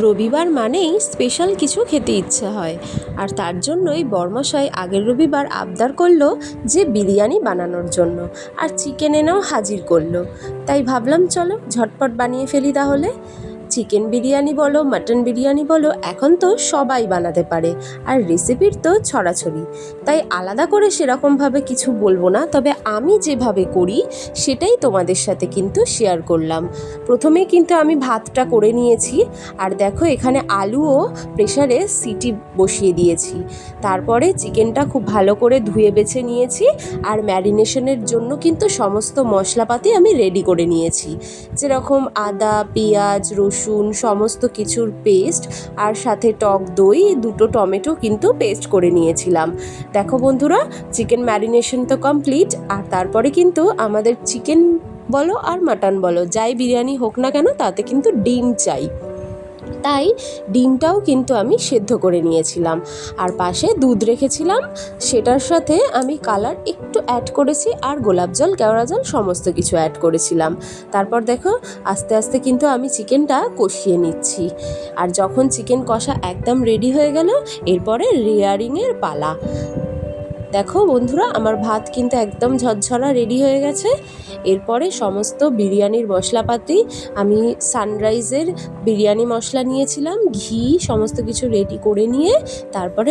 রবিবার মানেই স্পেশাল কিছু খেতে ইচ্ছে হয়, আর তার জন্যই বরমশাই আগের রবিবার আবদার করলো যে বিরিয়ানি বানানোর জন্য, আর চিকেন এনেও হাজির করলো। তাই ভাবলাম চলো ঝটপট বানিয়ে ফেলি তাহলে। চিকেন বিরিয়ানি বলো, মাটন বিরিয়ানি বলো, এখন তো সবাই বানাতে পারে, আর রেসিপির তো ছড়াছড়ি। তাই আলাদা করে সেরকমভাবে কিছু বলবো না, তবে আমি যেভাবে করি সেটাই তোমাদের সাথে কিন্তু শেয়ার করলাম। প্রথমে কিন্তু আমি ভাতটা করে নিয়েছি, আর দেখো এখানে আলুও প্রেসারে সিটি বসিয়ে দিয়েছি। তারপরে চিকেনটা খুব ভালো করে ধুয়ে বেছে নিয়েছি, আর ম্যারিনেশনের জন্য কিন্তু সমস্ত মশলাপাতি আমি রেডি করে নিয়েছি, যেরকম আদা, পেঁয়াজ, রসুন সমস্ত কিছুর পেস্ট, আর সাথে টক দই, 2টো টমেটো কিন্তু পেস্ট করে নিয়েছিলাম। দেখো বন্ধুরা, চিকেন ম্যারিনেশন তো কমপ্লিট, আর তারপরে কিন্তু আমাদের চিকেন বলো আর মাটন বলো, যাই বিরিয়ানি হোক না কেন, তাতে কিন্তু ডিম চাই। তাই ডিমটাও কিন্তু আমি সেদ্ধ করে নিয়েছিলাম, আর পাশে দুধ রেখেছিলাম, সেটার সাথে আমি কালার একটু অ্যাড করেছি, আর গোলাপ জল, কেওড়া জল সমস্ত কিছু অ্যাড করেছিলাম। তারপর দেখো আস্তে আস্তে কিন্তু আমি চিকেনটা কষিয়ে নিচ্ছি, আর যখন চিকেন কষা একদম রেডি হয়ে গেল, এরপরে লেয়ারিংয়ের পালা। দেখো বন্ধুরা, আমার ভাত কিন্তু একদম ঝরঝরা রেডি হয়ে গেছে। এরপরে সমস্ত বিরিয়ানির মশলাপাতি, আমি সানরাইজের বিরিয়ানি মশলা নিয়েছিলাম, ঘি সমস্ত কিছু রেডি করে নিয়ে তারপরে